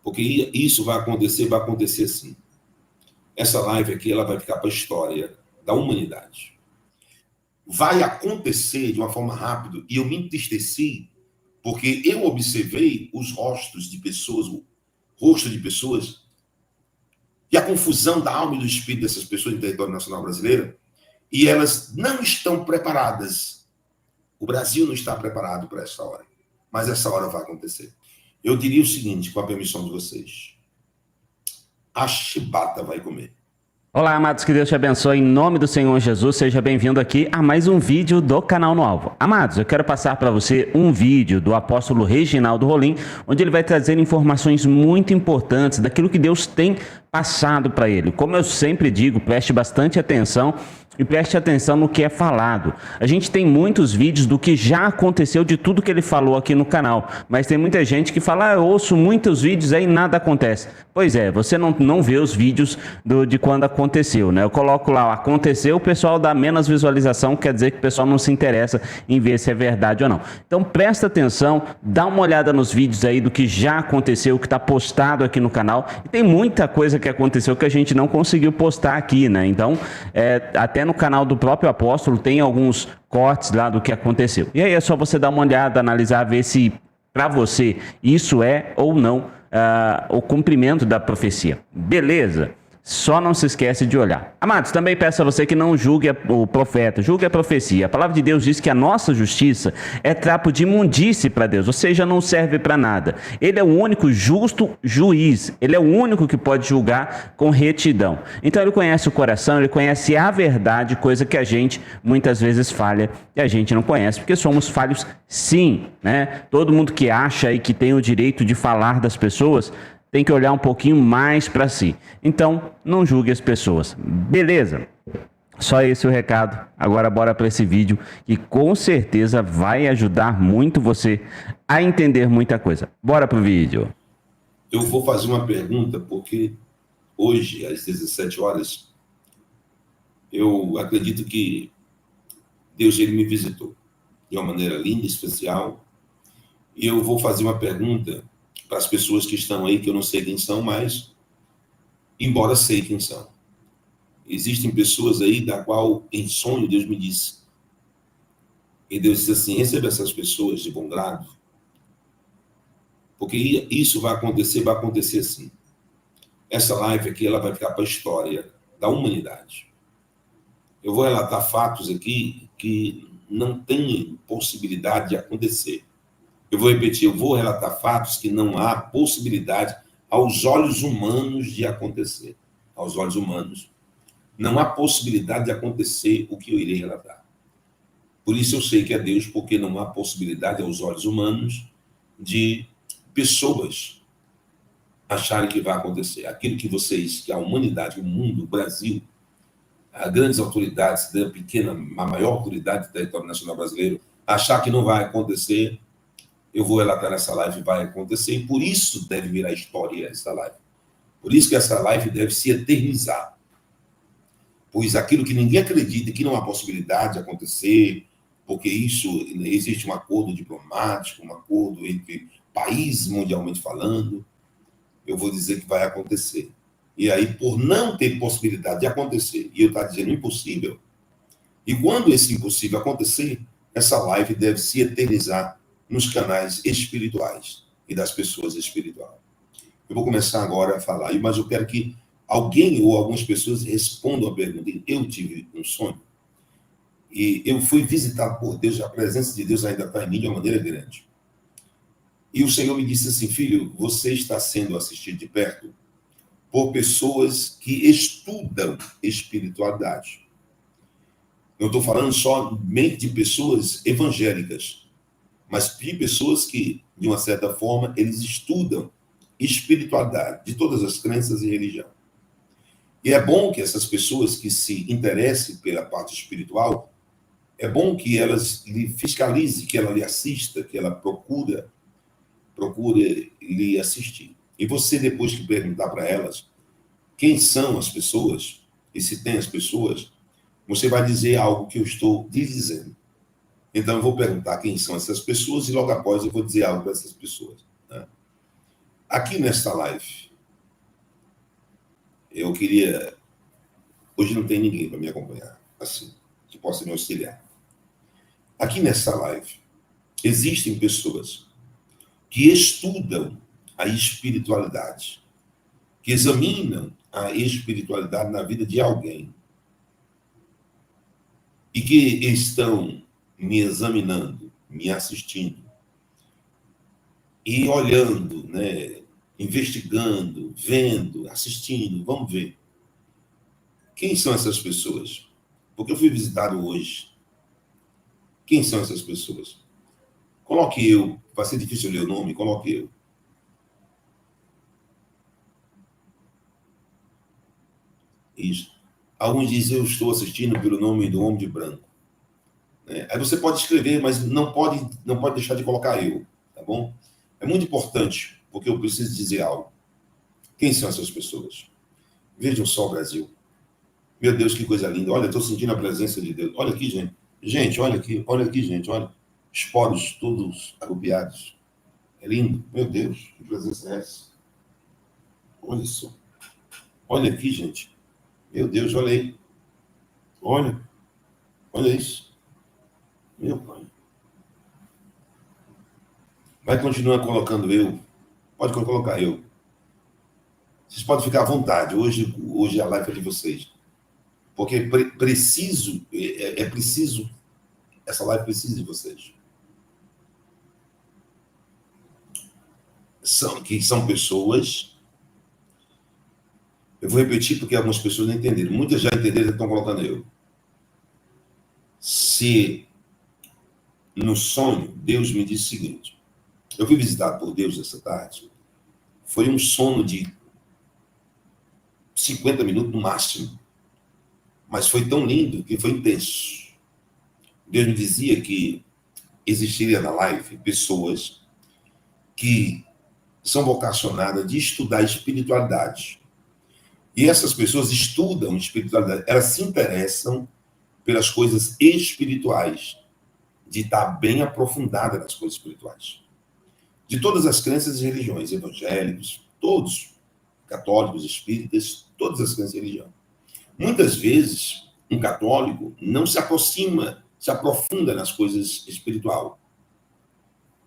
Porque isso vai acontecer sim. Essa live aqui, ela vai ficar para a história da humanidade. Vai acontecer de uma forma rápida, e eu me entristeci, porque eu observei os rostos de pessoas, o rosto de pessoas, e a confusão da alma e do espírito dessas pessoas no território nacional brasileiro, e elas não estão preparadas. O Brasil não está preparado para essa hora, mas essa hora vai acontecer. Eu diria o seguinte, com a permissão de vocês: a chibata vai comer. Olá, amados, que Deus te abençoe em nome do Senhor Jesus. Seja bem-vindo aqui a mais um vídeo do canal No Alvo. Amados, eu quero passar para você um vídeo do apóstolo Reginaldo Rolim, onde ele vai trazer informações muito importantes daquilo que Deus tem passado para ele. Como eu sempre digo, preste bastante atenção e preste atenção no que é falado. A gente tem muitos vídeos do que já aconteceu, de tudo que ele falou aqui no canal, mas tem muita gente que fala, eu ouço muitos vídeos aí e nada acontece. Pois é, você não vê os vídeos de quando aconteceu, né? Eu coloco lá, aconteceu, o pessoal dá menos visualização, quer dizer que o pessoal não se interessa em ver se é verdade ou não. Então presta atenção, dá uma olhada nos vídeos aí do que já aconteceu, que está postado aqui no canal, e tem muita coisa que aconteceu que a gente não conseguiu postar aqui, né? Então, até no canal do próprio apóstolo tem alguns cortes lá do que aconteceu. E aí é só você dar uma olhada, analisar, ver se para você isso é ou não o cumprimento da profecia. Beleza? Só não se esquece de olhar. Amados, também peço a você que não julgue o profeta, julgue a profecia. A palavra de Deus diz que a nossa justiça é trapo de imundície para Deus, ou seja, não serve para nada. Ele é o único justo juiz, ele é o único que pode julgar com retidão. Então ele conhece o coração, ele conhece a verdade, coisa que a gente muitas vezes falha e a gente não conhece, porque somos falhos sim, né? Todo mundo que acha aí que tem o direito de falar das pessoas tem que olhar um pouquinho mais para si. Então, não julgue as pessoas. Beleza? Só esse o recado. Agora bora para esse vídeo que com certeza vai ajudar muito você a entender muita coisa. Bora pro vídeo. Eu vou fazer uma pergunta, porque hoje, às 17 horas, eu acredito que Deus ele me visitou de uma maneira linda, especial, e eu vou fazer uma pergunta para as pessoas que estão aí, que eu não sei quem são, mas, embora sei quem são. Existem pessoas aí da qual, em sonho, Deus me disse. E Deus disse assim, receba essas pessoas de bom grado, porque isso vai acontecer sim. Essa live aqui, ela vai ficar para a história da humanidade. Eu vou relatar fatos aqui que não têm possibilidade de acontecer. Eu vou repetir, eu vou relatar fatos que não há possibilidade aos olhos humanos de acontecer. Aos olhos humanos, não há possibilidade de acontecer o que eu irei relatar. Por isso eu sei que é Deus, porque não há possibilidade aos olhos humanos de pessoas acharem que vai acontecer. Aquilo que vocês, que a humanidade, o mundo, o Brasil, as grandes autoridades, a maior autoridade do território nacional brasileiro, achar que não vai acontecer, eu vou relatar nessa live, vai acontecer, e por isso deve virar história essa live. Por isso que essa live deve se eternizar. Pois aquilo que ninguém acredita, que não há possibilidade de acontecer, porque isso, existe um acordo diplomático, um acordo entre países mundialmente falando, eu vou dizer que vai acontecer. E aí, por não ter possibilidade de acontecer, e eu estou dizendo impossível, e quando esse impossível acontecer, essa live deve se eternizar nos canais espirituais e das pessoas espirituais. Eu vou começar agora a falar, mas eu quero que alguém ou algumas pessoas respondam a pergunta. Eu tive um sonho e eu fui visitado por Deus, a presença de Deus ainda está em mim de uma maneira grande. E o Senhor me disse assim, filho, você está sendo assistido de perto por pessoas que estudam espiritualidade. Não estou falando somente de pessoas evangélicas, mas de pessoas que, de uma certa forma, eles estudam espiritualidade, de todas as crenças e religião. E é bom que essas pessoas que se interessem pela parte espiritual, é bom que elas lhe fiscalizem, que ela lhe assista, que ela procure lhe assistir. E você, depois que perguntar para elas quem são as pessoas, e se tem as pessoas, você vai dizer algo que eu estou lhe dizendo. Então, eu vou perguntar quem são essas pessoas e logo após eu vou dizer algo para essas pessoas. Né? Aqui nesta live, eu queria... Hoje não tem ninguém para me acompanhar, assim, que possa me auxiliar. Aqui nesta live, existem pessoas que estudam a espiritualidade, que examinam a espiritualidade na vida de alguém e que estão me examinando, me assistindo e olhando, né, investigando, vendo, assistindo. Vamos ver. Quem são essas pessoas? Porque eu fui visitado hoje. Quem são essas pessoas? Coloque eu. Vai ser difícil ler o nome, coloque eu. Isso. Alguns dizem, eu estou assistindo pelo nome do Homem de Branco. Aí você pode escrever, mas não pode deixar de colocar eu, tá bom? É muito importante, porque eu preciso dizer algo. Quem são essas pessoas? Vejam só o Brasil. Meu Deus, que coisa linda. Olha, estou sentindo a presença de Deus. Olha aqui, gente. Gente, olha aqui, gente, olha. Os poros todos agrupiados. É lindo. Meu Deus, que presença é essa? Olha só. Olha aqui, gente. Meu Deus, olha aí. Olha isso. Meu pai. Vai continuar colocando eu. Pode colocar eu. Vocês podem ficar à vontade. Hoje a live é de vocês. Porque preciso, preciso, essa live precisa de vocês. São pessoas, eu vou repetir porque algumas pessoas não entenderam. Muitas já entenderam e estão colocando eu. Se no sonho, Deus me disse o seguinte, eu fui visitado por Deus essa tarde, foi um sono de 50 minutos no máximo, mas foi tão lindo que foi intenso. Deus me dizia que existiria na live pessoas que são vocacionadas de estudar espiritualidade. E essas pessoas estudam espiritualidade, elas se interessam pelas coisas espirituais, de estar bem aprofundada nas coisas espirituais. De todas as crenças e religiões, evangélicos, todos, católicos, espíritas, todas as crenças e religiões. Muitas vezes, um católico não se aproxima, se aprofunda nas coisas espirituais.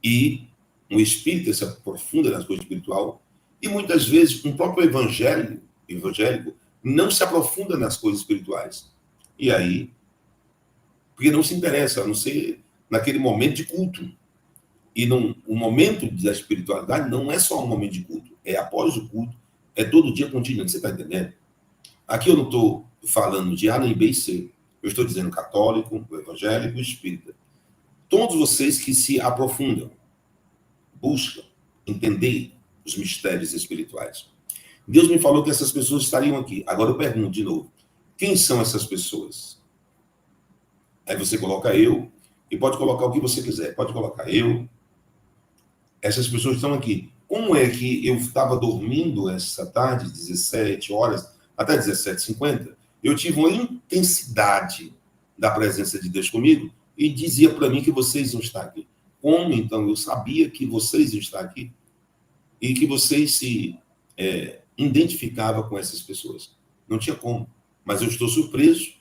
E um espírita se aprofunda nas coisas espirituais. E muitas vezes, um próprio evangélico não se aprofunda nas coisas espirituais. E aí, porque não se interessa, a não ser naquele momento de culto. E o momento da espiritualidade não é só um momento de culto, é após o culto, é todo dia contínuo. Você está entendendo? Aqui eu não estou falando de A nem B e C. Eu estou dizendo católico, evangélico, espírita. Todos vocês que se aprofundam, buscam entender os mistérios espirituais. Deus me falou que essas pessoas estariam aqui. Agora eu pergunto de novo, quem são essas pessoas? Aí você coloca eu, e pode colocar o que você quiser. Pode colocar eu. Essas pessoas estão aqui. Como é que eu estava dormindo essa tarde, 17 horas, até 17h50, eu tive uma intensidade da presença de Deus comigo e dizia para mim que vocês iam estar aqui. Como, então, eu sabia que vocês iam estar aqui e que vocês se identificavam com essas pessoas? Não tinha como. Mas eu estou surpreso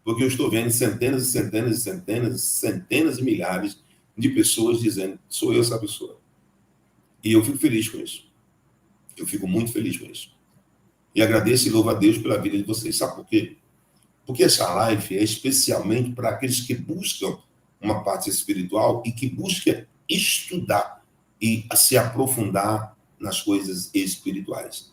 porque eu estou vendo centenas e centenas e centenas e centenas e milhares de pessoas dizendo, sou eu essa pessoa. E eu fico feliz com isso. Eu fico muito feliz com isso. E agradeço e louvo a Deus pela vida de vocês. Sabe por quê? Porque essa live é especialmente para aqueles que buscam uma parte espiritual e que buscam estudar e se aprofundar nas coisas espirituais.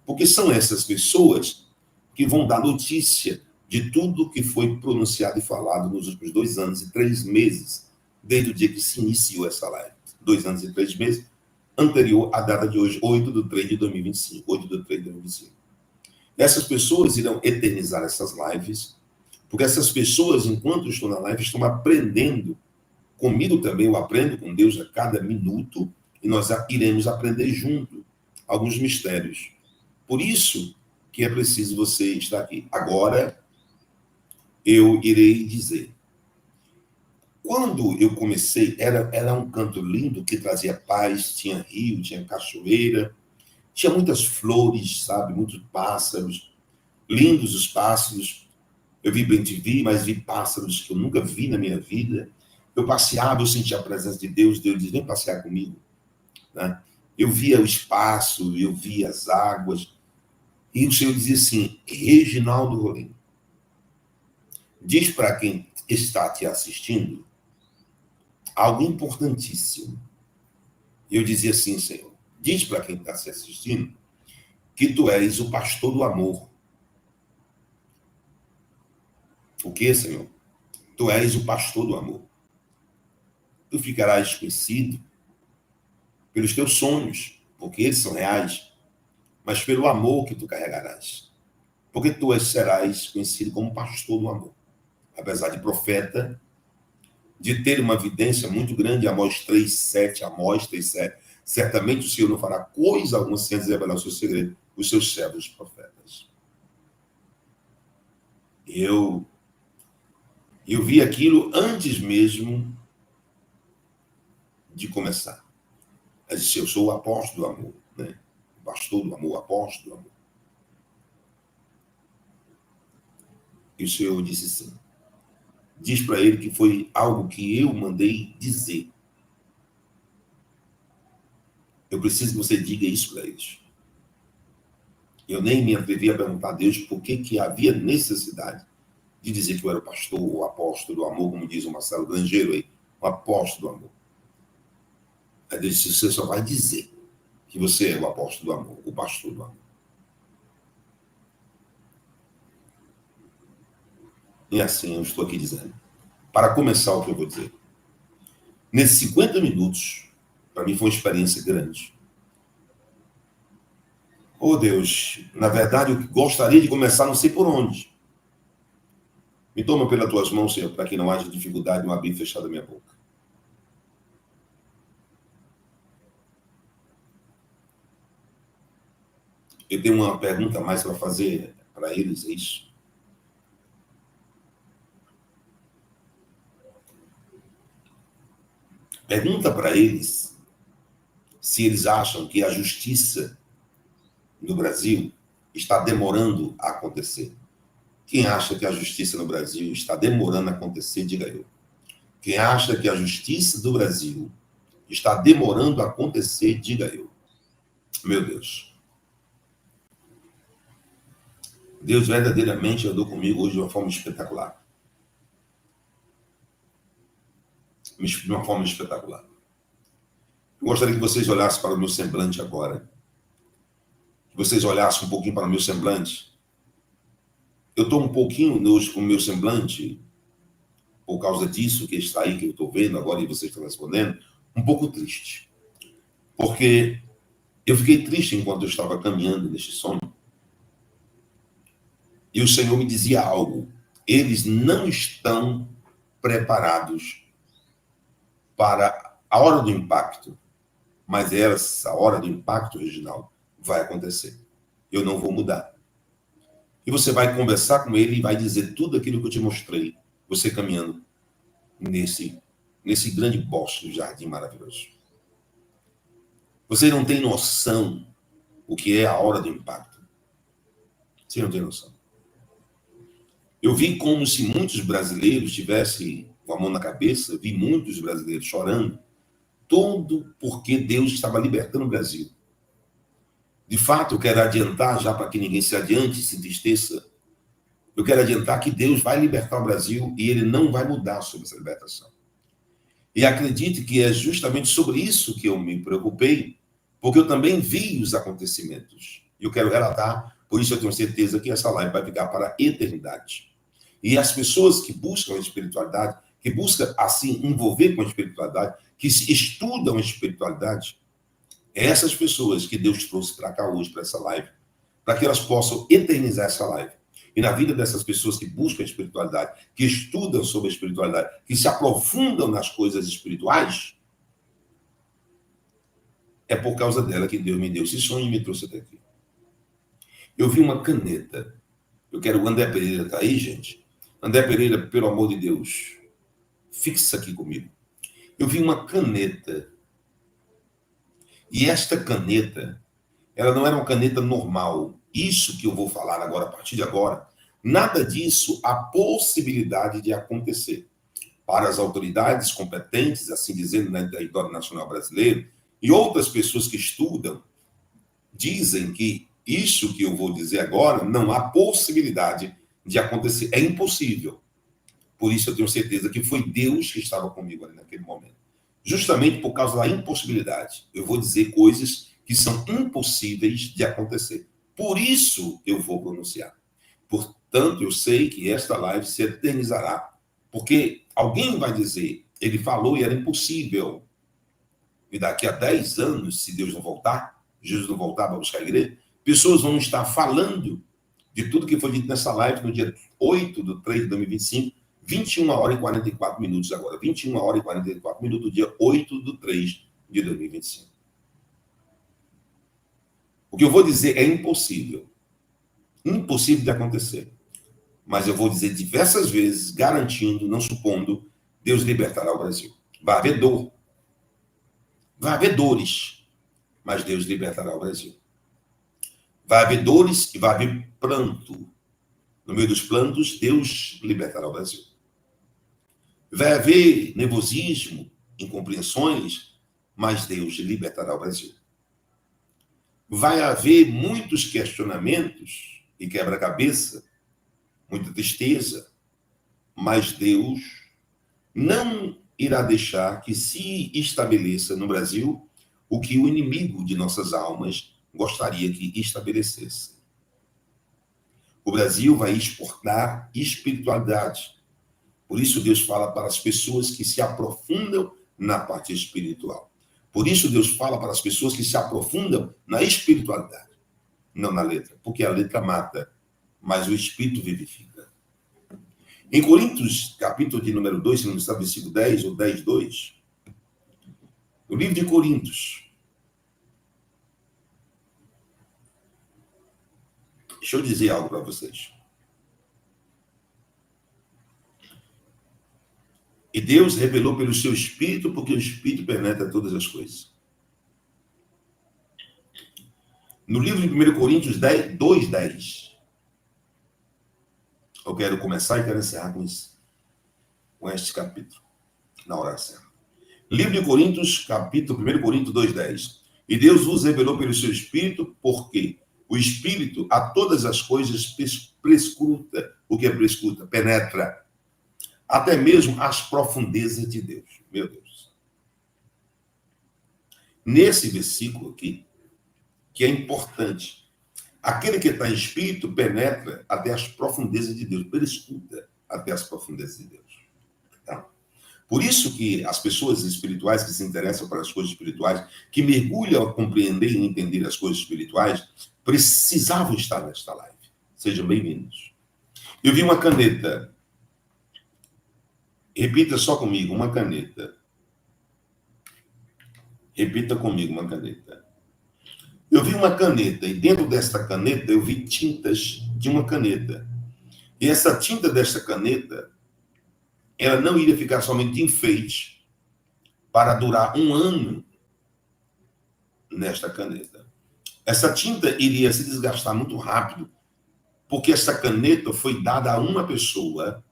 Porque são essas pessoas que vão dar notícia de tudo que foi pronunciado e falado nos últimos 2 anos e 3 meses, desde o dia que se iniciou essa live. 2 anos e 3 meses, anterior à data de hoje, 8/3/2025. 8/3/2025. Essas pessoas irão eternizar essas lives, porque essas pessoas, enquanto estão na live, estão aprendendo. Comigo também, eu aprendo com Deus a cada minuto, e nós iremos aprender junto alguns mistérios. Por isso que é preciso você estar aqui. Agora, eu irei dizer. Quando eu comecei, era um canto lindo que trazia paz, tinha rio, tinha cachoeira, Tinha muitas flores, sabe? Muitos pássaros. Lindos os pássaros. Eu vi bem-te-vi, mas vi pássaros que eu nunca vi na minha vida. Eu passeava, eu sentia a presença de Deus. Deus dizia, vem passear comigo. Né? Eu via o espaço, eu via as águas. E o Senhor dizia assim, Reginaldo Rolim, diz para quem está te assistindo algo importantíssimo. Eu dizia assim, Senhor, diz para quem está se assistindo que tu és o pastor do amor. O que, Senhor? Tu és o pastor do amor. Tu ficarás conhecido pelos teus sonhos, porque eles são reais, mas pelo amor que tu carregarás. Porque tu serás conhecido como pastor do amor. Apesar de profeta, de ter uma evidência muito grande, Amós 3:7, Amós 3:7, certamente o Senhor não fará coisa alguma sem revelar o seu segredo, os seus servos profetas. Eu vi aquilo antes mesmo de começar. Eu disse, eu sou o apóstolo do amor, né? O pastor do amor, o apóstolo do amor. E o Senhor disse assim, diz para ele que foi algo que eu mandei dizer. Eu preciso que você diga isso para eles. Eu nem me atrevi a perguntar a Deus por que havia necessidade de dizer que eu era o pastor, o apóstolo do amor, como diz o Marcelo Grangeiro aí, o apóstolo do amor. Aí Deus disse, você só vai dizer que você é o apóstolo do amor, o pastor do amor. E assim eu estou aqui dizendo. Para começar o que eu vou dizer. Nesses 50 minutos, para mim foi uma experiência grande. Oh Deus, na verdade eu gostaria de começar não sei por onde. Me toma pelas tuas mãos, Senhor, para que não haja dificuldade em abrir e fechar a minha boca. Eu tenho uma pergunta a mais para fazer para eles, é isso? Pergunta para eles se eles acham que a justiça no Brasil está demorando a acontecer. Quem acha que a justiça no Brasil está demorando a acontecer, diga eu. Quem acha que a justiça do Brasil está demorando a acontecer, diga eu. Meu Deus. Deus verdadeiramente andou comigo hoje de uma forma espetacular. De uma forma espetacular. Eu gostaria que vocês olhassem para o meu semblante agora. Que vocês olhassem um pouquinho para o meu semblante. Eu estou um pouquinho hoje com o meu semblante, por causa disso que está aí, que eu estou vendo agora e vocês estão respondendo, um pouco triste. Porque eu fiquei triste enquanto eu estava caminhando neste sonho. E o Senhor me dizia algo. Eles não estão preparados para a hora do impacto. Mas essa hora do impacto, Reginaldo, vai acontecer. Eu não vou mudar. E você vai conversar com ele e vai dizer tudo aquilo que eu te mostrei. Você caminhando nesse grande bosque do jardim maravilhoso. Você não tem noção o que é a hora do impacto. Você não tem noção. Eu vi como se muitos brasileiros tivessem com a mão na cabeça, vi muitos brasileiros chorando, tudo porque Deus estava libertando o Brasil. De fato, eu quero adiantar, já para que ninguém se adiante, se entristeça, eu quero adiantar que Deus vai libertar o Brasil e ele não vai mudar sobre essa libertação. E acredite que é justamente sobre isso que eu me preocupei, porque eu também vi os acontecimentos. E eu quero relatar, por isso eu tenho certeza que essa live vai ficar para a eternidade. E as pessoas que buscam a espiritualidade, que buscam, assim, envolver com a espiritualidade, que estudam a espiritualidade, essas pessoas que Deus trouxe para cá hoje, para essa live, para que elas possam eternizar essa live. E na vida dessas pessoas que buscam a espiritualidade, que estudam sobre a espiritualidade, que se aprofundam nas coisas espirituais, é por causa dela que Deus me deu esse sonho e me trouxe até aqui. Eu vi uma caneta. Eu quero o André Pereira, tá aí, gente? André Pereira, pelo amor de Deus, fixa aqui comigo. Eu vi uma caneta. E esta caneta, ela não era uma caneta normal. Isso que eu vou falar agora, a partir de agora, nada disso há possibilidade de acontecer. Para as autoridades competentes, assim dizendo, né, da Território Nacional Brasileiro, e outras pessoas que estudam, dizem que isso que eu vou dizer agora não há possibilidade de acontecer. É impossível. Por isso eu tenho certeza que foi Deus que estava comigo ali naquele momento. Justamente por causa da impossibilidade. Eu vou dizer coisas que são impossíveis de acontecer. Por isso eu vou pronunciar. Portanto, eu sei que esta live se eternizará. Porque alguém vai dizer, ele falou e era impossível. E daqui a 10 anos, se Deus não voltar, Jesus não voltar para buscar a igreja, pessoas vão estar falando de tudo que foi dito nessa live no dia 8/3/2025, 21h44 agora. 21h44, dia 8/3/2025. O que eu vou dizer é impossível. Impossível de acontecer. Mas eu vou dizer diversas vezes, garantindo, não supondo, Deus libertará o Brasil. Vai haver dor. Vai haver dores, mas Deus libertará o Brasil. Vai haver dores e vai haver pranto. No meio dos plantos, Deus libertará o Brasil. Vai haver nervosismo, incompreensões, mas Deus libertará o Brasil. Vai haver muitos questionamentos e quebra-cabeça, muita tristeza, mas Deus não irá deixar que se estabeleça no Brasil o que o inimigo de nossas almas gostaria que estabelecesse. O Brasil vai exportar espiritualidade. Por isso Deus fala para as pessoas que se aprofundam na parte espiritual. Por isso Deus fala para as pessoas que se aprofundam na espiritualidade, não na letra. Porque a letra mata, mas o espírito vivifica. Em Coríntios, capítulo de número 2, se não me engano, versículo 10 ou 10:2, no livro de Coríntios, deixa eu dizer algo para vocês. E Deus revelou pelo seu Espírito, porque o Espírito penetra todas as coisas. No livro de 1 Coríntios 2:10, eu quero começar e quero encerrar com isso, com este capítulo, na oração. Livro de Coríntios, capítulo 1 Coríntios 2:10. E Deus vos revelou pelo seu Espírito, porque o Espírito a todas as coisas prescruta. O que é prescruta? Penetra. Até mesmo as profundezas de Deus. Meu Deus. Nesse versículo aqui, que é importante, aquele que está em Espírito penetra até as profundezas de Deus. Prescruta até as profundezas de Deus. Tá? Por isso que as pessoas espirituais que se interessam para as coisas espirituais, que mergulham a compreender e entender as coisas espirituais, precisavam estar nesta live. Sejam bem-vindos. Eu vi uma caneta. Repita só comigo, uma caneta. Repita comigo, uma caneta. Eu vi uma caneta, e dentro desta caneta eu vi tintas de uma caneta. E essa tinta desta caneta, ela não iria ficar somente de enfeite para durar 1 ano nesta caneta. Essa tinta iria se desgastar muito rápido, porque essa caneta foi dada a uma pessoa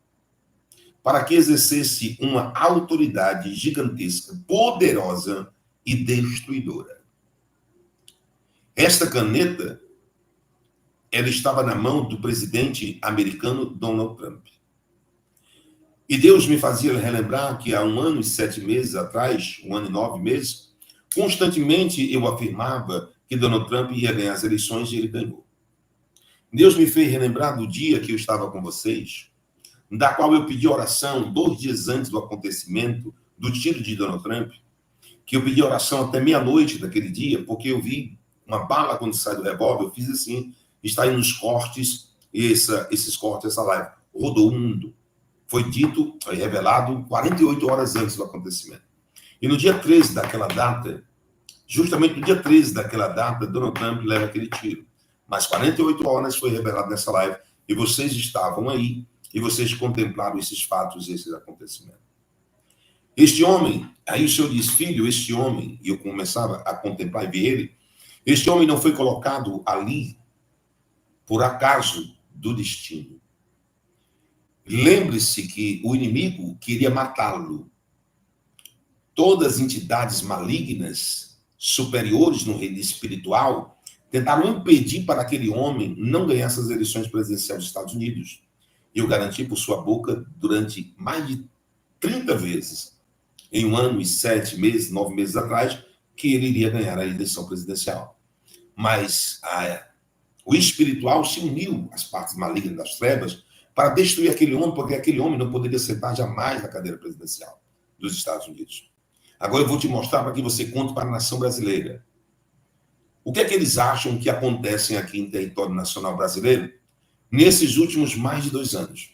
para que exercesse uma autoridade gigantesca, poderosa e destruidora. Esta caneta, ela estava na mão do presidente americano Donald Trump. E Deus me fazia relembrar que há 1 ano e 7 meses atrás, 1 ano e 9 meses, constantemente eu afirmava que Donald Trump ia ganhar as eleições e ele ganhou. Deus me fez relembrar do dia que eu estava com vocês, da qual eu pedi oração 2 dias antes do acontecimento do tiro de Donald Trump, que eu pedi oração até meia-noite daquele dia, porque eu vi uma bala quando sai do revólver, eu fiz assim, está aí nos cortes, esses cortes, essa live, rodou o mundo. Foi dito, foi revelado 48 horas antes do acontecimento. E no dia 13 daquela data, justamente no dia 13 daquela data, Donald Trump leva aquele tiro. Mas 48 horas foi revelado nessa live, e vocês estavam aí, e vocês contemplaram esses fatos, esses acontecimentos. Este homem, aí o Senhor diz, filho, este homem, e eu começava a contemplar e ver ele, Este homem não foi colocado ali por acaso do destino. Lembre-se que o inimigo queria matá-lo. Todas as entidades malignas, superiores no reino espiritual, tentaram impedir para aquele homem não ganhar essas eleições presidenciais dos Estados Unidos. E eu garanti por sua boca durante mais de 30 vezes, em 1 ano e 7 meses, 9 meses atrás, que ele iria ganhar a eleição presidencial. Mas o espiritual se uniu às partes malignas das trevas para destruir aquele homem, porque aquele homem não poderia sentar jamais na cadeira presidencial dos Estados Unidos. Agora eu vou te mostrar para que você conte para a nação brasileira. O que é que eles acham que acontece aqui em território nacional brasileiro nesses últimos mais de 2 anos?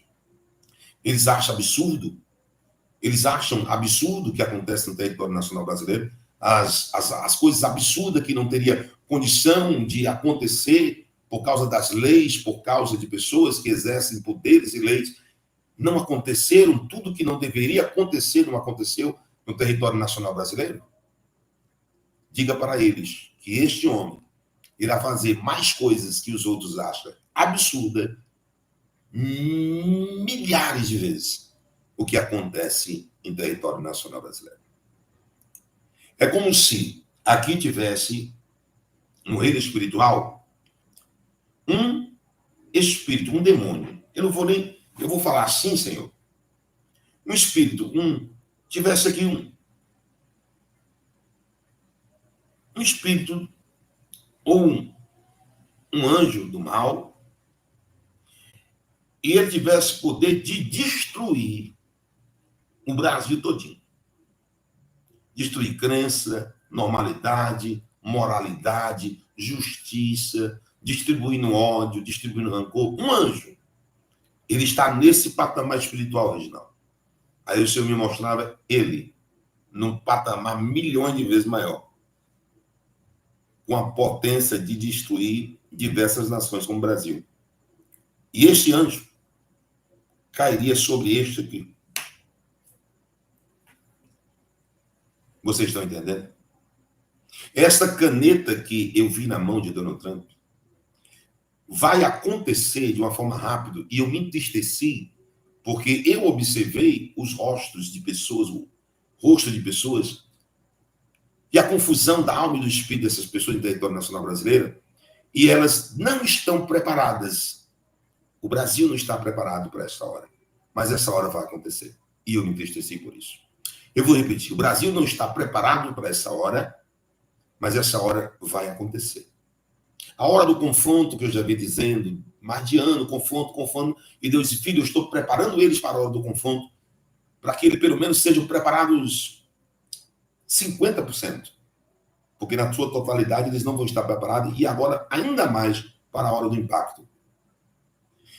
Eles acham absurdo? Eles acham absurdo o que acontece no território nacional brasileiro? As coisas absurdas que não teria condição de acontecer por causa das leis, por causa de pessoas que exercem poderes e leis, não aconteceram, tudo que não deveria acontecer não aconteceu no território nacional brasileiro? Diga para eles que este homem irá fazer mais coisas que os outros acham absurda milhares de vezes o que acontece em território nacional brasileiro. É como se aqui tivesse, no reino espiritual, um espírito, um demônio. Eu vou falar assim, Senhor. Um espírito, tivesse aqui um espírito ou um anjo do mal, e ele tivesse poder de destruir o Brasil todinho. Destruir crença, normalidade, moralidade, justiça, distribuindo ódio, distribuindo rancor. Um anjo. Ele está nesse patamar espiritual original. Aí o Senhor me mostrava ele num patamar milhões de vezes maior, com a potência de destruir diversas nações como o Brasil. E este anjo cairia sobre este aqui. Vocês estão entendendo? Essa caneta que eu vi na mão de Donald Trump vai acontecer de uma forma rápida, e eu me entristeci porque eu observei os rostos de pessoas, o rosto de pessoas, e a confusão da alma e do espírito dessas pessoas no território nacional brasileiro, e elas não estão preparadas. O Brasil não está preparado para essa hora, mas essa hora vai acontecer, e eu me entristeci por isso. Eu vou repetir, o Brasil não está preparado para essa hora, mas essa hora vai acontecer. A hora do confronto, que eu já vi dizendo, mais de ano, confronto, e Deus disse, filho, eu estou preparando eles para a hora do confronto, para que eles pelo menos sejam preparados 50%, porque na sua totalidade eles não vão estar preparados, e agora ainda mais para a hora do impacto.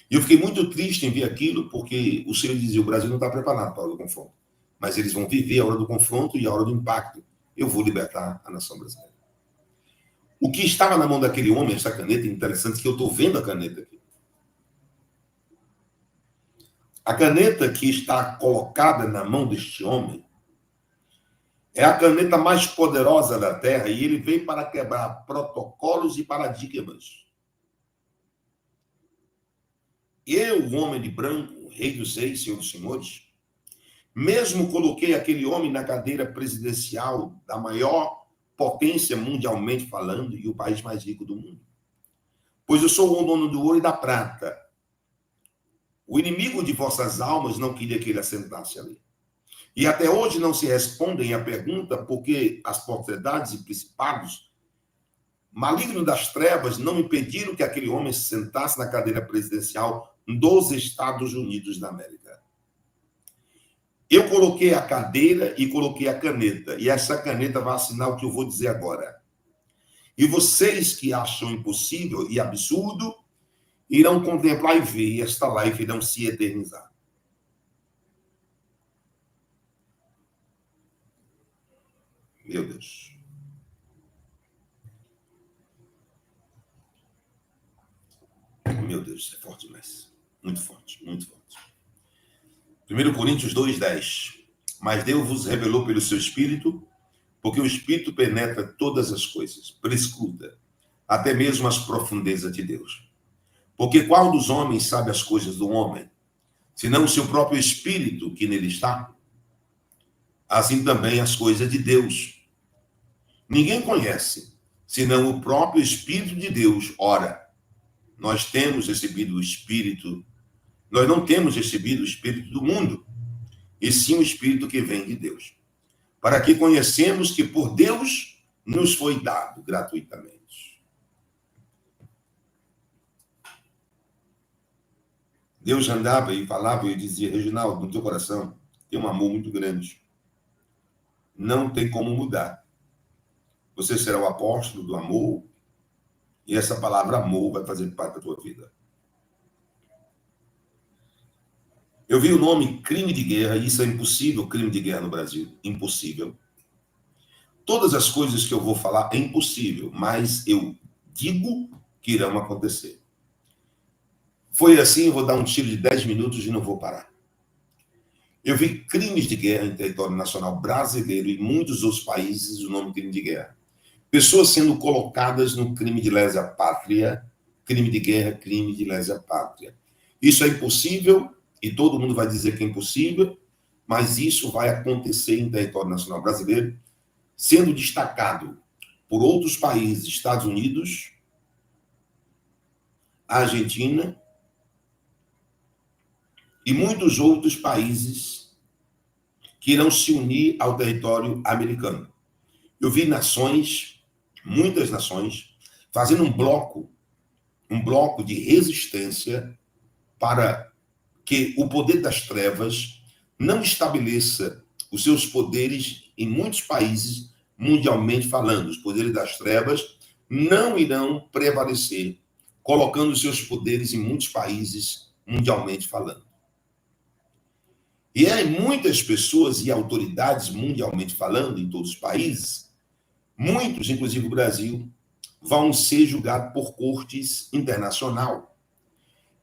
E eu fiquei muito triste em ver aquilo, porque o Senhor dizia, o Brasil não está preparado para a hora do confronto, mas eles vão viver a hora do confronto e a hora do impacto. Eu vou libertar a nação brasileira. O que estava na mão daquele homem, essa caneta, interessante, que eu estou vendo a caneta aqui. A caneta que está colocada na mão deste homem é a caneta mais poderosa da Terra, e ele veio para quebrar protocolos e paradigmas. Eu, o homem de branco, rei dos reis, senhor dos senhores, mesmo coloquei aquele homem na cadeira presidencial da maior potência mundialmente falando e o país mais rico do mundo. Pois eu sou o dono do ouro e da prata. O inimigo de vossas almas não queria que ele assentasse ali. E até hoje não se respondem à pergunta porque as potestades e principados malignos das trevas não impediram que aquele homem se sentasse na cadeira presidencial dos Estados Unidos da América. Eu coloquei a cadeira e coloquei a caneta. E essa caneta vai assinar o que eu vou dizer agora. E vocês que acham impossível e absurdo, irão contemplar e ver esta live irão se eternizar. Meu Deus. Meu Deus, é forte demais. Muito forte, muito forte. 1 Coríntios 2:10. Mas Deus vos revelou pelo seu Espírito, porque o Espírito penetra todas as coisas, prescruta, até mesmo as profundezas de Deus. Porque qual dos homens sabe as coisas do homem, senão o seu próprio Espírito que nele está? Assim também as coisas de Deus. Ninguém conhece, senão o próprio Espírito de Deus. Ora, nós temos recebido o Espírito, nós não temos recebido o Espírito do mundo, e sim o Espírito que vem de Deus, para que conhecemos que por Deus nos foi dado gratuitamente. Deus andava e falava e dizia: Reginaldo, no teu coração tem um amor muito grande. Não tem como mudar. Você será o apóstolo do amor, e essa palavra amor vai fazer parte da tua vida. Eu vi o nome crime de guerra, e isso é impossível, crime de guerra no Brasil. Impossível. Todas as coisas que eu vou falar é impossível, mas eu digo que irão acontecer. Foi assim, eu vou dar um tiro de 10 minutos e não vou parar. Eu vi crimes de guerra em território nacional brasileiro e muitos outros países, o nome crime de guerra. Pessoas sendo colocadas no crime de lesa pátria, crime de guerra, crime de lesa pátria. Isso é impossível, e todo mundo vai dizer que é impossível, mas isso vai acontecer em território nacional brasileiro, sendo destacado por outros países, Estados Unidos, Argentina e muitos outros países que irão se unir ao território americano. Eu vi nações, muitas nações, fazendo um bloco de resistência para que o poder das trevas não estabeleça os seus poderes em muitos países, mundialmente falando. Os poderes das trevas não irão prevalecer, colocando os seus poderes em muitos países, mundialmente falando. E muitas pessoas e autoridades, mundialmente falando, em todos os países, muitos, inclusive o Brasil, vão ser julgados por cortes internacional.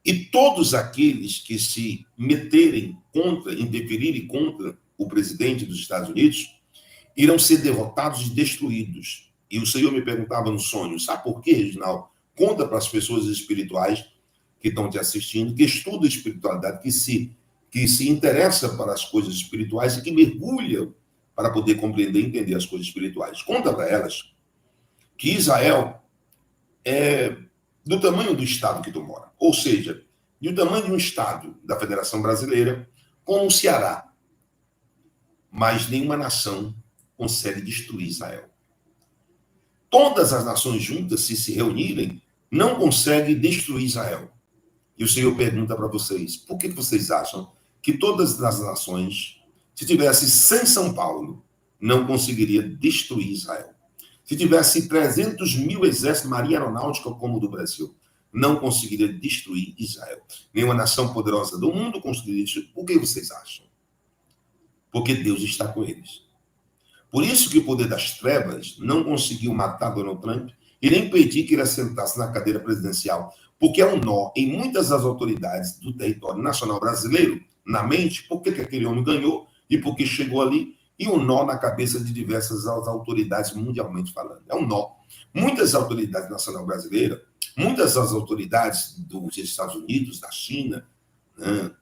E todos aqueles que se meterem contra, interferirem contra o presidente dos Estados Unidos, irão ser derrotados e destruídos. E o Senhor me perguntava no sonho, sabe por quê, Reginaldo? Conta para as pessoas espirituais que estão te assistindo, que estudam espiritualidade, que se interessa para as coisas espirituais e que mergulham para poder compreender e entender as coisas espirituais. Conta para elas que Israel é do tamanho do estado que tu mora, ou seja, do tamanho de um estado da Federação Brasileira, como o Ceará. Mas nenhuma nação consegue destruir Israel. Todas as nações juntas, se reunirem, não conseguem destruir Israel. E o Senhor pergunta para vocês, por que vocês acham que todas as nações, se tivesse 100 São Paulo, não conseguiria destruir Israel? Se tivesse 300 mil exércitos, marinha aeronáutica como o do Brasil, não conseguiria destruir Israel. Nenhuma nação poderosa do mundo conseguiria destruir. Por que vocês acham? Porque Deus está com eles. Por isso que o poder das trevas não conseguiu matar Donald Trump e nem impedir que ele assentasse na cadeira presidencial. Porque é um nó em muitas das autoridades do território nacional brasileiro, na mente, por que aquele homem ganhou e por que chegou ali, e um nó na cabeça de diversas autoridades mundialmente falando. É um nó. Muitas autoridades nacional brasileiras, muitas das autoridades dos Estados Unidos, da China,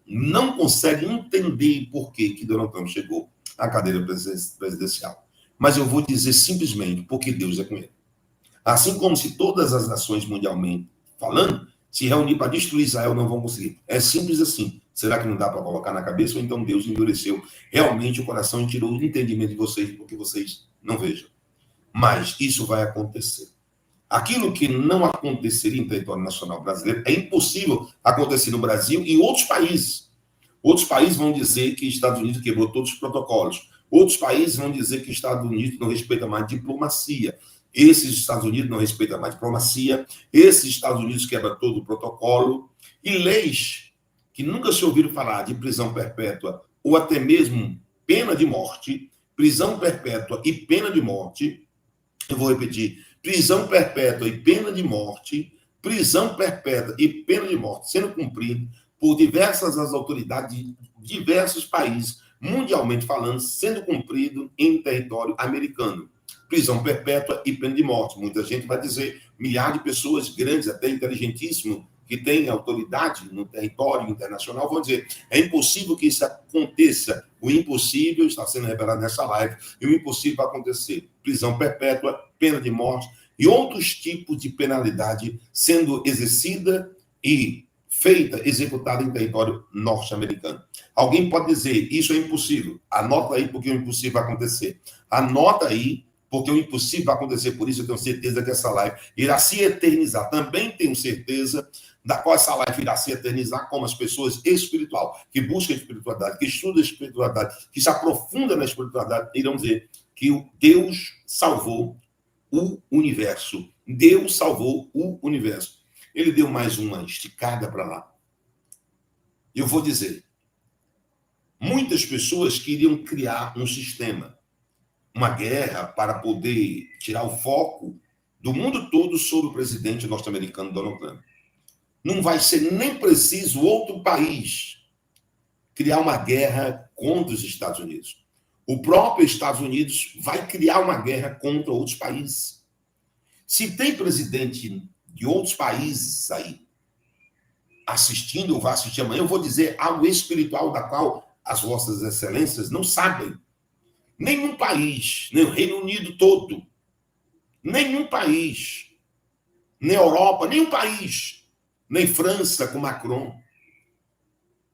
não conseguem entender por que Donald Trump chegou à cadeira presidencial. Mas eu vou dizer simplesmente porque Deus é com ele. Assim como se todas as nações mundialmente falando, se reunir para destruir Israel, não vão conseguir. É simples assim. Será que não dá para colocar na cabeça? Ou então Deus endureceu realmente o coração e tirou o entendimento de vocês, porque vocês não vejam. Mas isso vai acontecer. Aquilo que não aconteceria em território nacional brasileiro é impossível acontecer no Brasil e em outros países. Outros países vão dizer que Estados Unidos quebrou todos os protocolos. Outros países vão dizer que Estados Unidos não respeita mais diplomacia. Esses Estados Unidos não respeitam mais diplomacia. Esses Estados Unidos quebram todo o protocolo. E leis que nunca se ouviram falar de prisão perpétua ou até mesmo pena de morte, prisão perpétua e pena de morte, eu vou repetir, prisão perpétua e pena de morte, prisão perpétua e pena de morte sendo cumprido por diversas autoridades de diversos países, mundialmente falando, sendo cumprido em território americano. Prisão perpétua e pena de morte. Muita gente vai dizer, milhares de pessoas grandes, até inteligentíssimas, que têm autoridade no território internacional, vão dizer, é impossível que isso aconteça. O impossível está sendo revelado nessa live, e o impossível vai acontecer. Prisão perpétua, pena de morte e outros tipos de penalidade sendo exercida e feita, executada em território norte-americano. Alguém pode dizer, isso é impossível. Anota aí porque o impossível vai acontecer. Anota aí porque o impossível vai acontecer. Por isso eu tenho certeza que essa live irá se eternizar. Também tenho certeza da qual essa live irá se eternizar como as pessoas espiritual, que buscam a espiritualidade, que estudam a espiritualidade, que se aprofundam na espiritualidade, irão dizer que Deus salvou o universo. Deus salvou o universo. Ele deu mais uma esticada para lá. Eu vou dizer, muitas pessoas queriam criar um sistema, uma guerra para poder tirar o foco do mundo todo sobre o presidente norte-americano Donald Trump. Não vai ser nem preciso outro país criar uma guerra contra os Estados Unidos. O próprio Estados Unidos vai criar uma guerra contra outros países. Se tem presidente de outros países aí assistindo ou vai assistir amanhã, eu vou dizer algo espiritual da qual as vossas excelências não sabem. Nenhum país, nem o Reino Unido todo, nenhum país, nem Europa, nenhum país, nem França com Macron.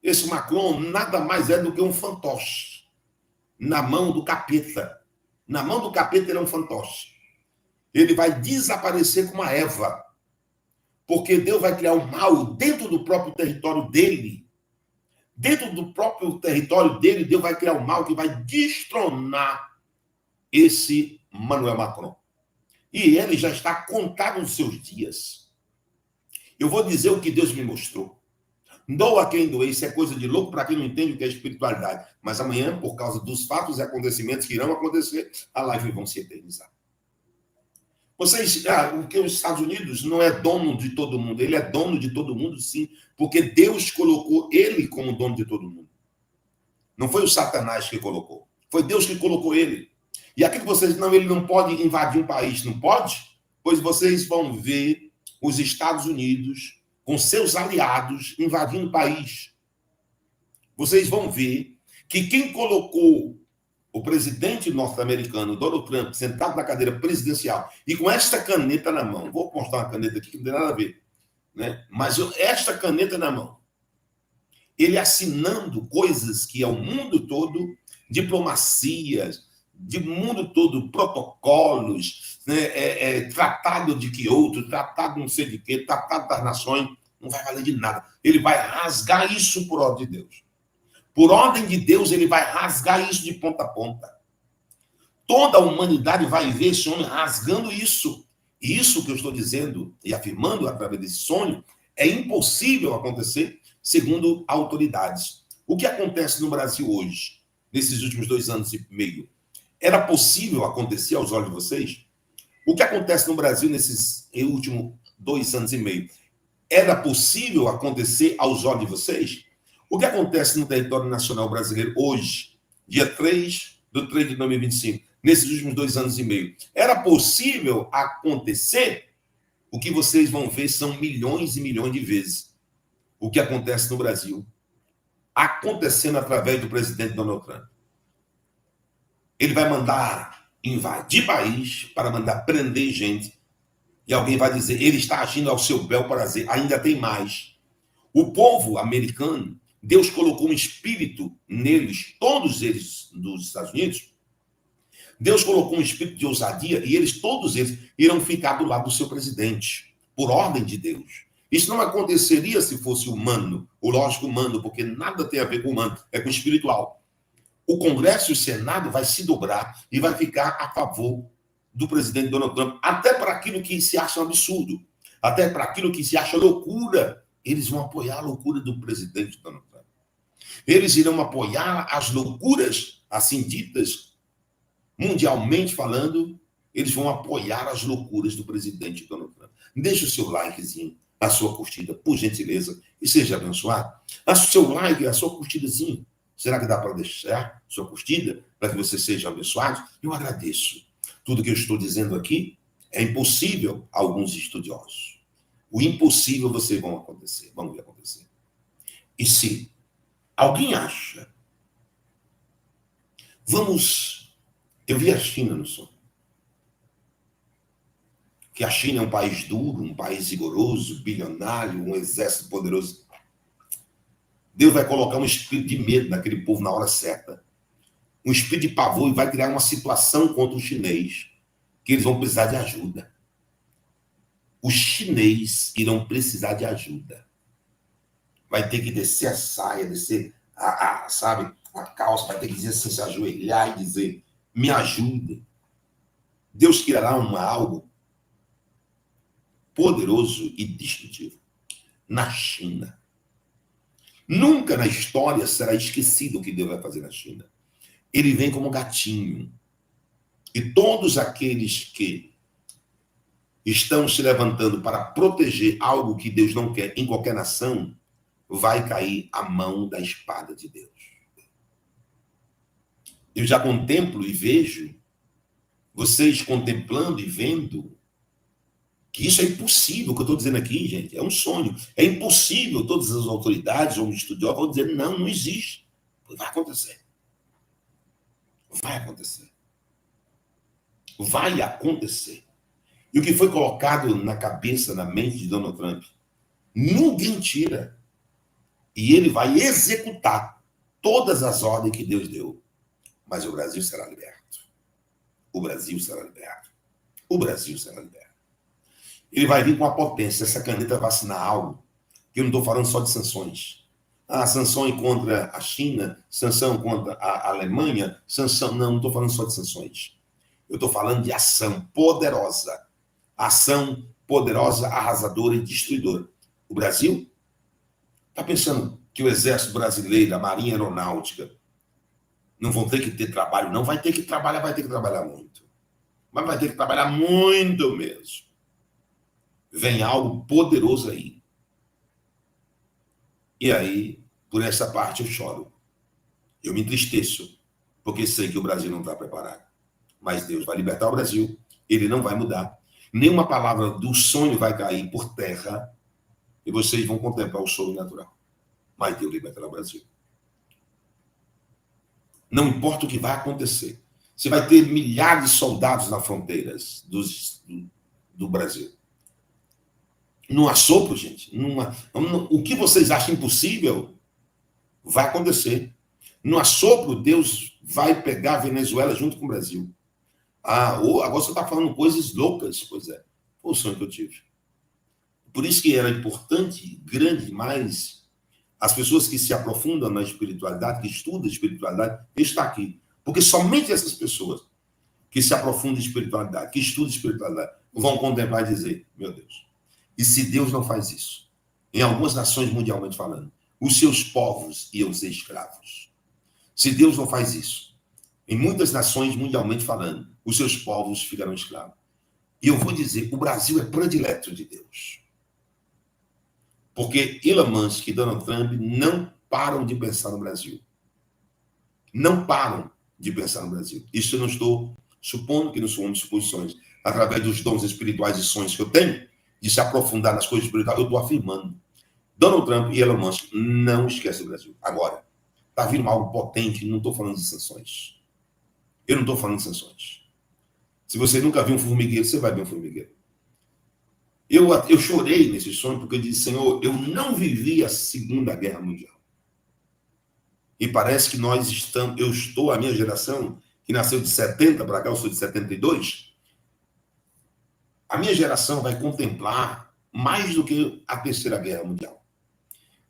Esse Macron nada mais é do que um fantoche na mão do capeta. Na mão do capeta ele é um fantoche. Ele vai desaparecer como a Eva, porque Deus vai criar o mal dentro do próprio território dele. Dentro do próprio território dele, Deus vai criar o mal que vai destronar esse Emmanuel Macron. E ele já está contado nos seus dias. Eu vou dizer o que Deus me mostrou. Doa quem doer, isso é coisa de louco para quem não entende o que é espiritualidade. Mas amanhã, por causa dos fatos e acontecimentos que irão acontecer, a live vão se eternizar. Vocês, porque os Estados Unidos não é dono de todo mundo, ele é dono de todo mundo, sim, porque Deus colocou ele como dono de todo mundo. Não foi o Satanás que colocou, foi Deus que colocou ele. E aqui que vocês, não, ele não pode invadir um país, não pode? Pois vocês vão ver os Estados Unidos com seus aliados invadindo o país. Vocês vão ver que quem colocou o presidente norte-americano, Donald Trump, sentado na cadeira presidencial e com esta caneta na mão, vou mostrar uma caneta aqui que não tem nada a ver, né? Mas esta caneta na mão, ele assinando coisas que é o mundo todo, diplomacias, de mundo todo, protocolos, né? Tratado de Kyoto, tratado não sei de quê, tratado das nações, não vai valer de nada. Ele vai rasgar isso por ordem de Deus. Por ordem de Deus, ele vai rasgar isso de ponta a ponta. Toda a humanidade vai ver esse homem rasgando isso. E isso que eu estou dizendo e afirmando através desse sonho é impossível acontecer segundo autoridades. O que acontece no Brasil hoje, nesses últimos 2 anos e meio, era possível acontecer aos olhos de vocês? O que acontece no Brasil nesses últimos 2 anos e meio, era possível acontecer aos olhos de vocês? O que acontece no território nacional brasileiro hoje, dia 3 de 2025, nesses últimos 2 anos e meio, era possível acontecer? O que vocês vão ver são milhões e milhões de vezes o que acontece no Brasil, acontecendo através do presidente Donald Trump. Ele vai mandar invadir país para mandar prender gente. E alguém vai dizer, ele está agindo ao seu bel prazer. Ainda tem mais. O povo americano, Deus colocou um espírito neles, todos eles dos Estados Unidos. Deus colocou um espírito de ousadia e eles, todos eles, irão ficar do lado do seu presidente, por ordem de Deus. Isso não aconteceria se fosse humano, o lógico humano, porque nada tem a ver com humano, é com o espiritual. O Congresso e o Senado vai se dobrar e vai ficar a favor do presidente Donald Trump, até para aquilo que se acha um absurdo, até para aquilo que se acha loucura. Eles vão apoiar a loucura do presidente Donald Trump. Eles irão apoiar as loucuras, assim ditas, mundialmente falando, eles vão apoiar as loucuras do presidente Donald Trump. Deixe o seu likezinho, a sua curtida, por gentileza, e seja abençoado. O seu like, a sua curtidazinho, Será que dá para deixar sua curtida para que você seja abençoado? Eu agradeço. Tudo que eu estou dizendo aqui é impossível a alguns estudiosos. O impossível vocês vão ver acontecer. E se alguém acha, eu vi a China no sonho. Que a China é um país duro, um país rigoroso, bilionário, um exército poderoso. Deus vai colocar um espírito de medo naquele povo na hora certa. Um espírito de pavor e vai criar uma situação contra o chinês, que eles vão precisar de ajuda. Os chineses irão precisar de ajuda. Vai ter que descer a saia, descer a calça, vai ter que dizer assim, se ajoelhar e dizer, me ajude. Deus criará algo poderoso e destrutivo na China. Nunca na história será esquecido o que Deus vai fazer na China. Ele vem como gatinho. E todos aqueles que estão se levantando para proteger algo que Deus não quer em qualquer nação, vai cair a mão da espada de Deus. Eu já contemplo e vejo vocês contemplando e vendo que isso é impossível, o que eu estou dizendo aqui, gente, é um sonho. É impossível, todas as autoridades ou estudiosos vão dizer, não existe. Vai acontecer. Vai acontecer. Vai acontecer. E o que foi colocado na cabeça, na mente de Donald Trump, ninguém tira. E ele vai executar todas as ordens que Deus deu. Mas o Brasil será liberto. O Brasil será liberto. O Brasil será liberto. Ele vai vir com a potência. Essa caneta vai assinar algo que eu não estou falando só de sanções. Sanção contra a China, sanção contra a Alemanha, sanção... Não estou falando só de sanções. Eu estou falando de ação poderosa. Ação poderosa, arrasadora e destruidora. O Brasil está pensando que o Exército Brasileiro, a Marinha Aeronáutica, não vão ter que ter trabalho? Não, vai ter que trabalhar muito. Mas vai ter que trabalhar muito mesmo. Vem algo poderoso aí. E aí, por essa parte, eu choro. Eu me entristeço, porque sei que o Brasil não está preparado. Mas Deus vai libertar o Brasil, ele não vai mudar. Nenhuma palavra do sonho vai cair por terra e vocês vão contemplar o sobrenatural. Mas Deus libertará o Brasil. Não importa o que vai acontecer. Você vai ter milhares de soldados nas fronteiras do Brasil. Num assopro, gente. O que vocês acham impossível vai acontecer. No assopro, Deus vai pegar a Venezuela junto com o Brasil. Agora você está falando coisas loucas. Pois é. Foi o sonho que eu tive. Por isso que era importante, grande, mais as pessoas que se aprofundam na espiritualidade, que estudam a espiritualidade, está aqui. Porque somente essas pessoas que se aprofundam em espiritualidade, que estudam espiritualidade, vão contemplar e dizer, meu Deus, e se Deus não faz isso? Em algumas nações mundialmente falando, os seus povos iam ser escravos. Se Deus não faz isso, em muitas nações mundialmente falando, os seus povos ficarão escravos. E eu vou dizer, o Brasil é predileto de Deus. Porque Elon Musk e Donald Trump não param de pensar no Brasil. Não param de pensar no Brasil. Isso eu não estou supondo que não são suposições. Através dos dons espirituais e sonhos que eu tenho, de se aprofundar nas coisas espirituais, eu estou afirmando. Donald Trump e Elon Musk não esquecem o Brasil. Agora, está vindo algo potente, não estou falando de sanções. Eu não estou falando de sanções. Se você nunca viu um formigueiro, você vai ver um formigueiro. Eu chorei nesse sonho porque eu disse, Senhor, eu não vivi a Segunda Guerra Mundial. E parece que a minha geração, que nasceu de 70 para cá, eu sou de 72, a minha geração vai contemplar mais do que a Terceira Guerra Mundial.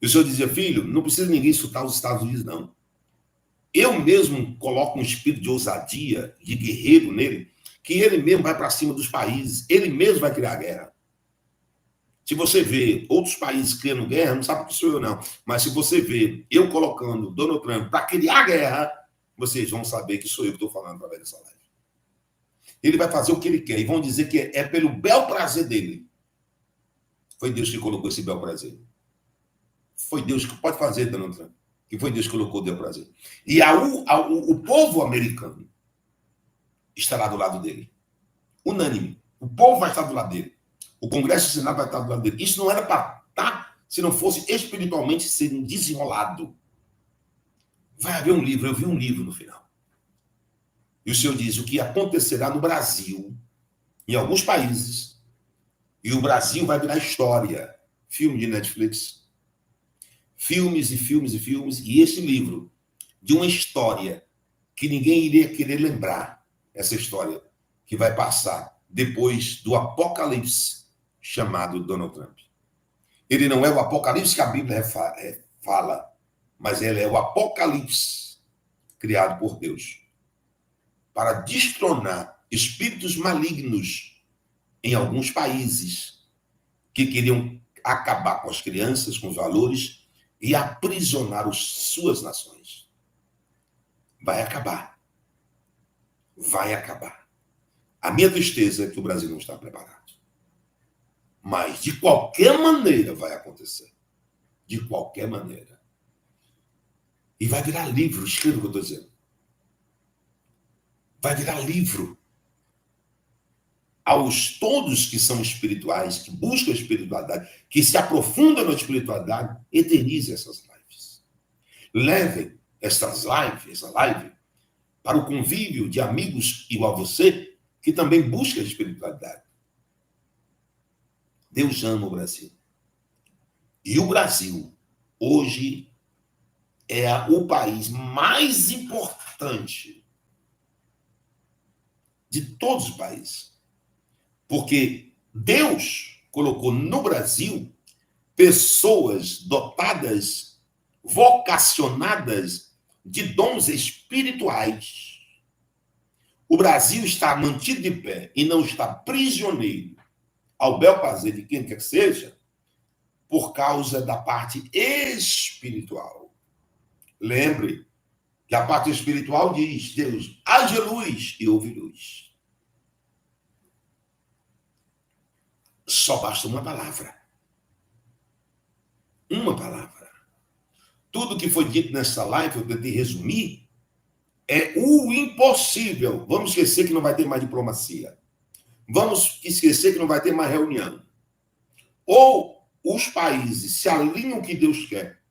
E o Senhor dizia, filho, não precisa ninguém insultar os Estados Unidos, não. Eu mesmo coloco um espírito de ousadia, de guerreiro nele, que ele mesmo vai para cima dos países, ele mesmo vai criar guerra. Se você vê outros países criando guerra, não sabe que sou eu, não. Mas se você vê eu colocando Donald Trump para criar guerra, vocês vão saber que sou eu que estou falando através dessa live. Ele vai fazer o que ele quer e vão dizer que é pelo bel prazer dele. Foi Deus que colocou esse bel prazer. Foi Deus que pode fazer, Donald Trump. que foi Deus que colocou deu prazer. E o povo americano estará do lado dele. Unânime. O povo vai estar do lado dele. O Congresso e o Senado vai estar do lado dele. Isso não era para estar se não fosse espiritualmente ser desenrolado. Vai haver um livro, eu vi um livro no final. E o Senhor diz o que acontecerá no Brasil, em alguns países, e o Brasil vai virar história. Filme de Netflix. Filmes e filmes e filmes. E esse livro, de uma história que ninguém iria querer lembrar, essa história que vai passar depois do apocalipse chamado Donald Trump. Ele não é o apocalipse que a Bíblia fala, mas ele é o apocalipse criado por Deus para destronar espíritos malignos em alguns países que queriam acabar com as crianças, com os valores e aprisionar suas nações. Vai acabar. Vai acabar. A minha tristeza é que o Brasil não está preparado. Mas, de qualquer maneira, vai acontecer. De qualquer maneira. E vai virar livro, escreva o que eu estou dizendo. Vai virar livro. Aos todos que são espirituais, que buscam a espiritualidade, que se aprofundam na espiritualidade, eternize essas lives. Levem essa live, para o convívio de amigos igual a você, que também busca a espiritualidade. Deus ama o Brasil. E o Brasil, hoje, é o país mais importante de todos os países. Porque Deus colocou no Brasil pessoas dotadas, vocacionadas de dons espirituais. O Brasil está mantido de pé e não está prisioneiro ao bel prazer de quem quer que seja, por causa da parte espiritual. Lembre que a parte espiritual diz, Deus, haja luz e houve luz. Só basta uma palavra. Uma palavra. Tudo que foi dito nessa live, eu tentei resumir, é o impossível. Vamos esquecer que não vai ter mais diplomacia. Vamos esquecer que não vai ter mais reunião. Ou os países se alinham o que Deus quer,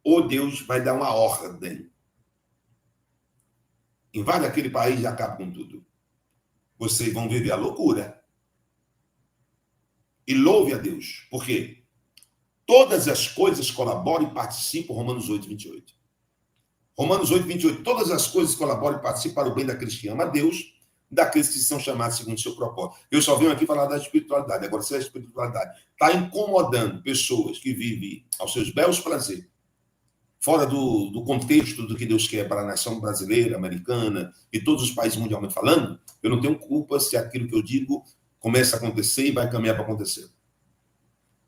ou Deus vai dar uma ordem. Invade aquele país e acaba com tudo. Vocês vão viver a loucura. E louve a Deus. Por quê? Todas as coisas colaboram e participam, Romanos 8, 28. Romanos 8, 28. Todas as coisas colaboram e participam para o bem daqueles que amam a Deus, daqueles que são chamados segundo o seu propósito. Eu só venho aqui falar da espiritualidade. Agora, se a espiritualidade está incomodando pessoas que vivem aos seus belos prazeres, fora do contexto do que Deus quer para a nação brasileira, americana e todos os países mundialmente falando, eu não tenho culpa se aquilo que eu digo começa a acontecer e vai caminhar para acontecer.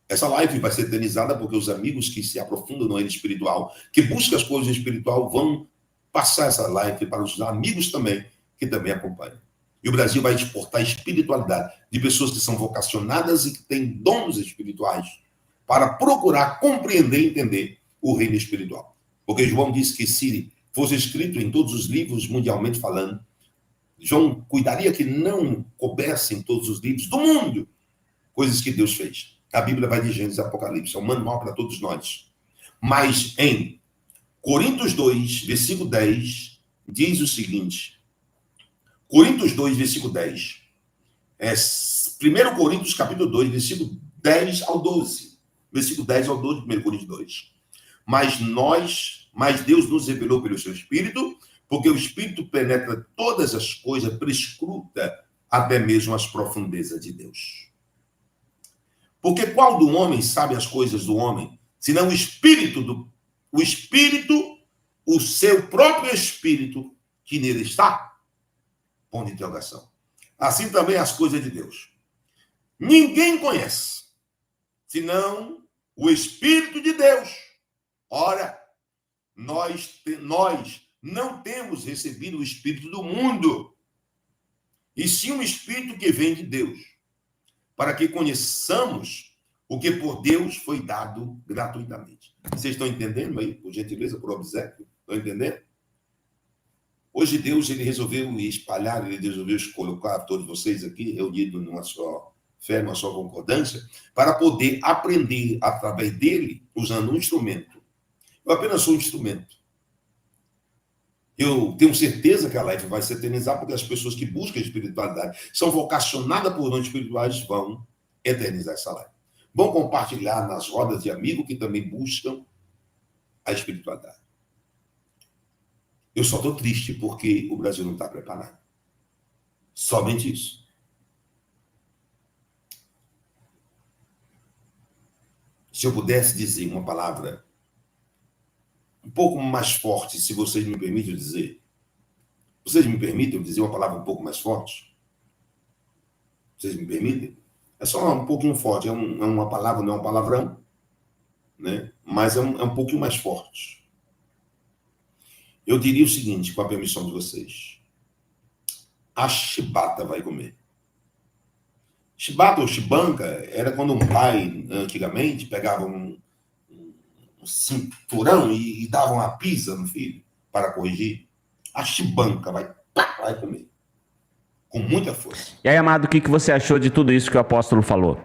Essa live vai ser eternizada porque os amigos que se aprofundam no reino espiritual, que buscam as coisas espiritual, vão passar essa live para os amigos também, que também acompanham. E o Brasil vai exportar espiritualidade de pessoas que são vocacionadas e que têm dons espirituais para procurar compreender e entender o reino espiritual. Porque João disse que se fosse escrito em todos os livros mundialmente falando, João cuidaria que não coubessem todos os livros do mundo coisas que Deus fez. A Bíblia vai de Gênesis e Apocalipse, é um manual para todos nós. Mas em Coríntios 2, versículo 10, diz o seguinte, Coríntios 2, versículo 10, 1 Coríntios capítulo 2, versículo 10 ao 12, versículo 10 ao 12, 1 Coríntios 2. Mas Deus nos revelou pelo seu Espírito, porque o Espírito penetra todas as coisas, prescruta até mesmo as profundezas de Deus. Porque qual do homem sabe as coisas do homem, senão o Espírito, o seu próprio Espírito que nele está? Ponto de interrogação. Assim também as coisas de Deus. Ninguém conhece, senão o Espírito de Deus. Ora, nós não temos recebido o Espírito do mundo, e sim um Espírito que vem de Deus, para que conheçamos O que por Deus foi dado gratuitamente. Vocês estão entendendo aí, por gentileza, por obséquio? Estão entendendo? Hoje Deus ele resolveu espalhar, ele resolveu colocar todos vocês aqui reunidos numa só fé, numa só concordância, para poder aprender através dele, usando um instrumento. Eu apenas sou um instrumento. Eu tenho certeza que a live vai se eternizar, porque as pessoas que buscam a espiritualidade, são vocacionadas por dons espirituais, vão eternizar essa live. Vão compartilhar nas rodas de amigos que também buscam a espiritualidade. Eu só estou triste porque o Brasil não está preparado. Somente isso. Se eu pudesse dizer uma palavra um pouco mais forte, se vocês me permitem dizer. Vocês me permitem dizer uma palavra um pouco mais forte? Vocês me permitem? É só um pouquinho forte, é uma palavra, não é um palavrão, né? Mas é um pouquinho mais forte. Eu diria o seguinte, com a permissão de vocês. A chibata vai comer. Chibata ou chibanca era quando um pai, antigamente, pegava um cinturão e dava uma pisa no filho para corrigir. A chibanca vai comer. Com muita força. E aí, amado, o que você achou de tudo isso que o apóstolo falou?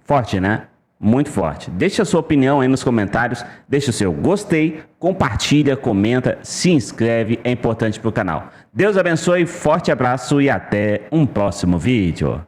Forte, né? Muito forte. Deixa a sua opinião aí nos comentários, deixa o seu gostei, compartilha, comenta, se inscreve, é importante para o canal. Deus abençoe, forte abraço e até um próximo vídeo.